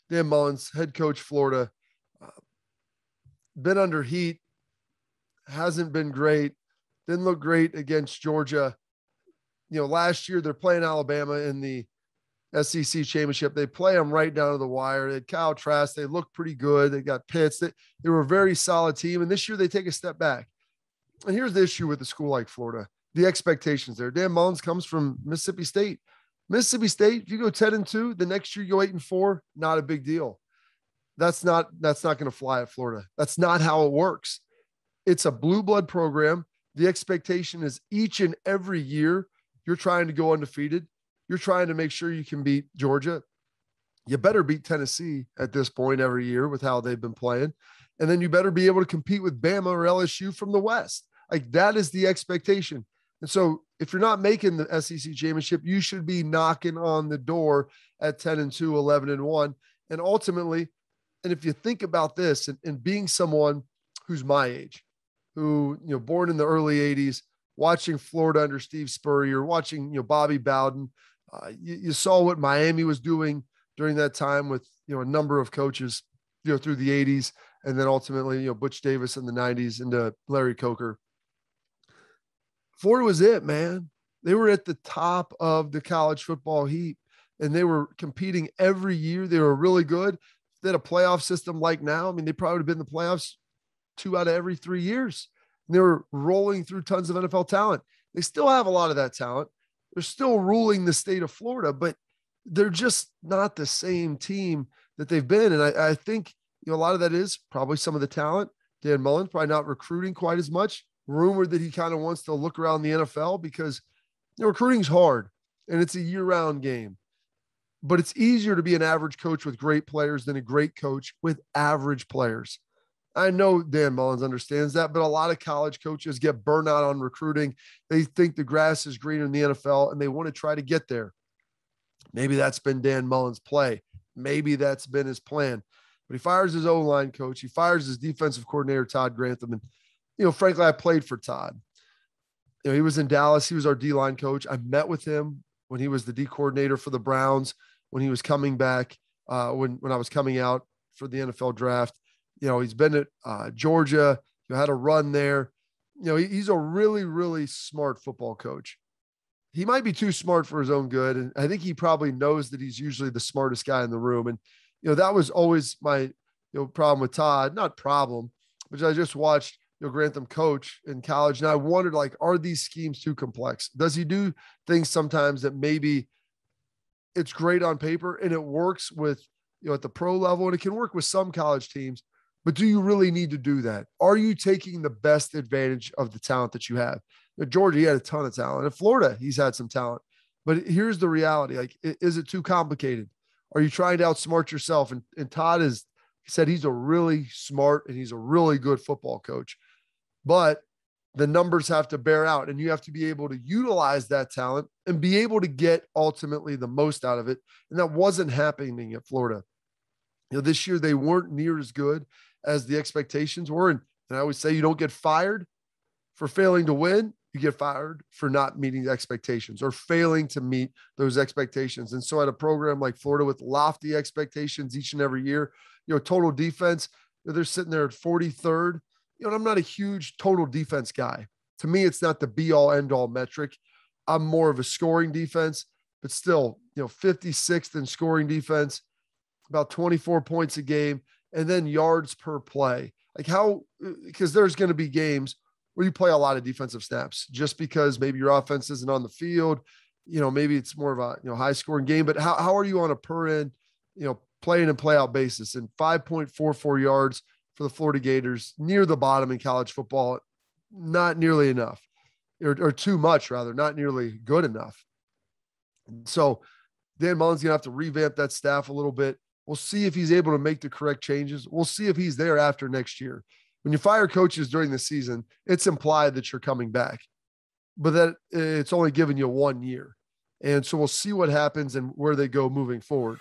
Dan Mullins, head coach, Florida, been under heat, hasn't been great, didn't look great against Georgia. Last year they're playing Alabama in the SEC championship. They play them right down to the wire. They had Kyle Trask. They looked pretty good. They got Pitts. They were a very solid team. And this year they take a step back. And here's the issue with a school like Florida, the expectations there. Dan Mullins comes from Mississippi State. Mississippi State, if you go 10-2, the next year you go 8-4, not a big deal. That's not going to fly at Florida. That's not how it works. It's a blue blood program. The expectation is each and every year you're trying to go undefeated. You're trying to make sure you can beat Georgia. You better beat Tennessee at this point every year with how they've been playing. And then you better be able to compete with Bama or LSU from the West. Like, that is the expectation. And so if you're not making the SEC championship, you should be knocking on the door at 10-2, 11-1. And ultimately, and if you think about this and being someone who's my age, who, born in the early 80s, watching Florida under Steve Spurrier, watching, Bobby Bowden, you saw what Miami was doing during that time with, a number of coaches, through the 80s, and then ultimately, Butch Davis in the 90s into Larry Coker. Florida was it, man. They were at the top of the college football heap, and they were competing every year. They were really good. If they had a playoff system like now, they probably would have been in the playoffs 2 out of every 3 years. And they were rolling through tons of NFL talent. They still have a lot of that talent. They're still ruling the state of Florida, but they're just not the same team that they've been. And I think, a lot of that is probably some of the talent. Dan Mullen probably not recruiting quite as much. Rumored that he kind of wants to look around the NFL because recruiting's hard and it's a year-round game. But it's easier to be an average coach with great players than a great coach with average players. I know Dan Mullins understands that, but a lot of college coaches get burnt out on recruiting. They think the grass is greener in the NFL and they want to try to get there. Maybe that's been Dan Mullins' play. Maybe that's been his plan. But he fires his O-line coach. He fires his defensive coordinator, Todd Grantham. And, frankly, I played for Todd. He was in Dallas. He was our D-line coach. I met with him when he was the D coordinator for the Browns, when he was coming back, when I was coming out for the NFL draft. He's been at Georgia, had a run there. He's a really, really smart football coach. He might be too smart for his own good. And I think he probably knows that he's usually the smartest guy in the room. And, that was always my, problem with Todd, not problem, but I just watched, Grantham coach in college. And I wondered, are these schemes too complex? Does he do things sometimes that maybe it's great on paper and it works with, at the pro level, and it can work with some college teams, but do you really need to do that? Are you taking the best advantage of the talent that you have? Georgia, he had a ton of talent. In Florida, he's had some talent, but here's the reality. Is it too complicated? Are you trying to outsmart yourself? And Todd he said he's a really smart and he's a really good football coach, but the numbers have to bear out and you have to be able to utilize that talent and be able to get ultimately the most out of it. And that wasn't happening at Florida. This year they weren't near as good as the expectations were. And I always say you don't get fired for failing to win. You get fired for not meeting the expectations or failing to meet those expectations. And so at a program like Florida with lofty expectations each and every year, total defense, they're sitting there at 43rd. I'm not a huge total defense guy. To me, it's not the be all end all metric. I'm more of a scoring defense, but still, 56th in scoring defense, about 24 points a game, and then yards per play. Because there's going to be games where you play a lot of defensive snaps just because maybe your offense isn't on the field. Maybe it's more of a, high scoring game, but how are you on a per in, play in and play out basis? And 5.44 yards for the Florida Gators, near the bottom in college football, not nearly enough, or too much rather, not nearly good enough. So Dan Mullen's going to have to revamp that staff a little bit. We'll see if he's able to make the correct changes. We'll see if he's there after next year. When you fire coaches during the season, it's implied that you're coming back, but that it's only given you 1 year. And so we'll see what happens and where they go moving forward.